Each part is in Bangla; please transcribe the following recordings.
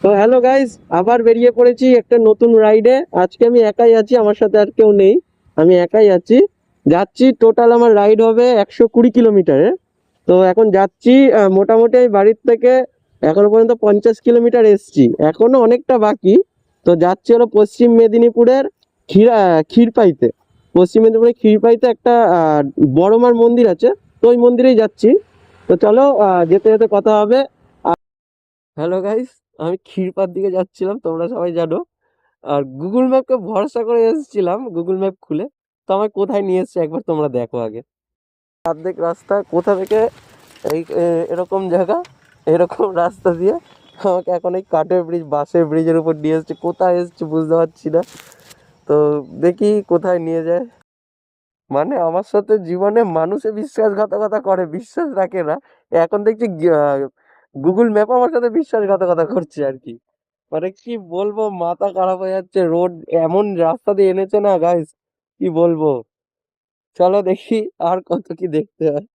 তো হ্যালো গাইস, আবার বেরিয়ে পড়েছি একটা নতুন রাইডে। আজকে আমি একাই আছি, আমার সাথে আর কেউ নেই। আমি একাই আছি, যাচ্ছি। টোটাল আমার রাইড হবে 120 কিলোমিটারের। তো এখন যাচ্ছি। মোটামুটি আমি বাড়ির থেকে এখনো পর্যন্ত 50 কিলোমিটার এসছি, এখনো অনেকটা বাকি। তো যাচ্ছি হলো পশ্চিম মেদিনীপুরের ক্ষীরপাইতে। পশ্চিম মেদিনীপুরের ক্ষীরপাইতে একটা বড় মার মন্দির আছে, তো ওই মন্দিরেই যাচ্ছি। তো চলো, যেতে যেতে কথা হবে। হ্যালো গাইস, আমি ক্ষীরপার দিকে যাচ্ছিলাম, তোমরা সবাই জানো। আর গুগল ম্যাপকে ভরসা করে এসেছিলাম, গুগল ম্যাপ খুলে। তো আমার কোথায় নিয়ে এসছে একবার তোমরা দেখো আগে। অর্ধেক রাস্তা কোথা থেকে এরকম জায়গা, এরকম রাস্তা দিয়ে আমাকে এখন এই কাঠের ব্রিজ, বাসের ব্রিজের উপর নিয়ে এসছে। কোথায় এসছে বুঝতে পারছি না। তো দেখি কোথায় নিয়ে যায়। মানে আমার সাথে জীবনে মানুষে বিশ্বাসঘাতকতা করে, বিশ্বাস রাখে না। এখন দেখছি গুগল ম্যাপ আমার সাথে বিশ্বাসঘাতকতা করছে আর কি। মানে কি বলবো, মাথা খারাপ হয়ে যাচ্ছে। রোড এমন রাস্তা দিয়ে এনেছে না গাইস, কি বলবো। চলো দেখি আর কত কি দেখতে হয়।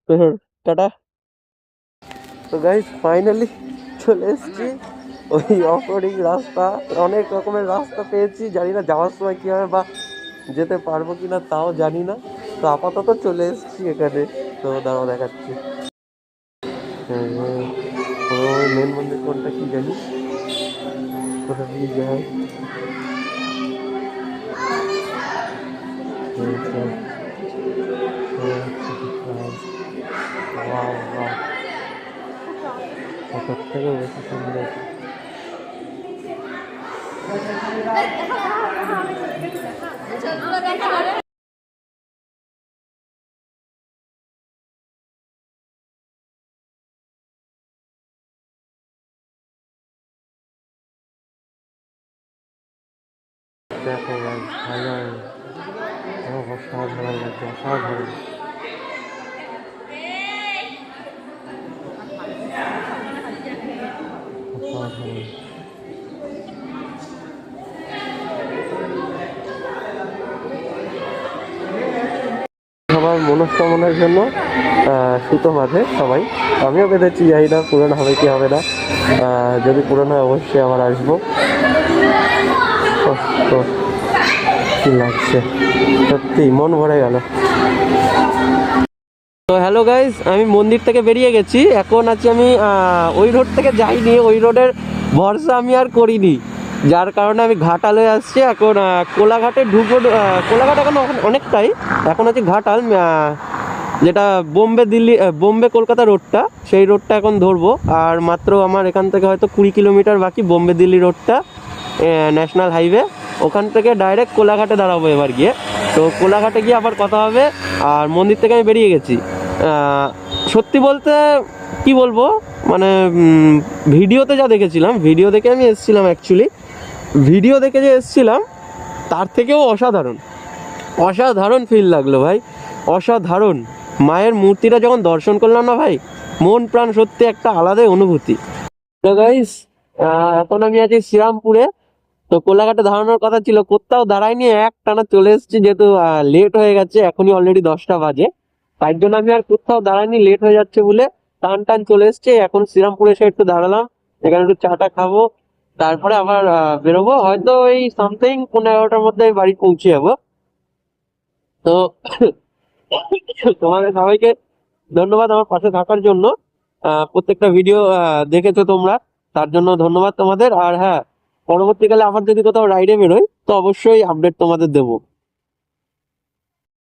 তো টাটা। তো গাইস ফাইনালি চলে এসেছি ওই অফরোডিং রাস্তা। অনেক রকমের রাস্তা পেয়েছি, জানি না যাওয়ার সময় কি হবে বা যেতে পারবো কিনা তাও জানি না। তো আপাতত চলে এসেছি এখানে। তো দাঁড়াও দেখাচ্ছি। মেন মন্দির কোনটা কি জানি, কোথা দিয়ে যায়। ফটোর থেকেও বেশি সুন্দর। দেখো ভাই, ভালো, অসাধারণ লাগছে, অসাধারণ। অসাধারণ। সবার মনস্কামনার জন্য সুতো বাঁধে সবাই, আমিও বেঁধেছি, জানি না পূরণ হবে কি হবে না। যদি পূরণ হয় অবশ্যই আবার আসবো। তো কি লাগছে, সত্যি মন ভরে গেল। তো হ্যালো গাইস, আমি মন্দির থেকে বেরিয়ে গেছি। এখন আছি আমি ওই রোড থেকে যাইনি, ওই রোডের ভরসা আমি আর করিনি, যার কারণে আমি ঘাটাল হয়ে আসছি। এখন কোলাঘাটে ঢুকবো। কোলাঘাট এখন অনেকটাই, এখন আছে ঘাটাল, যেটা বোম্বে দিল্লি, বোম্বে কলকাতা রোডটা, সেই রোডটা এখন ধরবো। আর মাত্র আমার এখান থেকে হয়তো 20 কিলোমিটার বাকি বোম্বে দিল্লি রোডটা, ন্যাশনাল হাইওয়ে। ওখান থেকে ডাইরেক্ট কোলাঘাটে দাঁড়াবো এবার গিয়ে। তো কোলাঘাটে গিয়ে আবার কথা হবে। আর মন্দির থেকে আমি বেরিয়ে গেছি। সত্যি বলতে কি বলবো, মানে ভিডিওতে যা দেখেছিলাম, ভিডিও দেখে আমি এসেছিলাম অ্যাকচুয়ালি, ভিডিও দেখে যে এসেছিলাম তার থেকেও অসাধারণ, অসাধারণ ফিল লাগলো ভাই, অসাধারণ। মায়ের মূর্তিটা যখন দর্শন করলাম না ভাই, মন প্রাণ সত্যি একটা আলাদাই অনুভূতি। তো গাইস, এখন আমি আছি শ্রীরামপুরে। তো কোলাঘাটে দাঁড়ানোর কথা ছিল, কোথাও দাঁড়াইনি, এক টানা চলে এসেছি, যেহেতু লেট হয়ে গেছে, এখনই অলরেডি 10টা বাজে। তাই জন্য আমি আর কোথাও দাঁড়াইনি, লেট হয়ে যাচ্ছে বলে টান টান চলে এসছে। এখন শ্রীরামপুরে এসে একটু দাঁড়ালাম, এখানে একটু চাটা খাবো, তারপরে আবার বেরোবো। হয়তো এই সামথিং 15-11টার মধ্যে আমি বাড়ি পৌঁছে যাবো। তো তোমাদের সবাইকে ধন্যবাদ আমার পাশে থাকার জন্য। প্রত্যেকটা ভিডিও দেখেছো তোমরা, তার জন্য ধন্যবাদ তোমাদের। আর হ্যাঁ, পরবর্তীকালে আবার যদি কোথাও রাইডে বেরোই তো অবশ্যই আপডেট তোমাদের দেবো।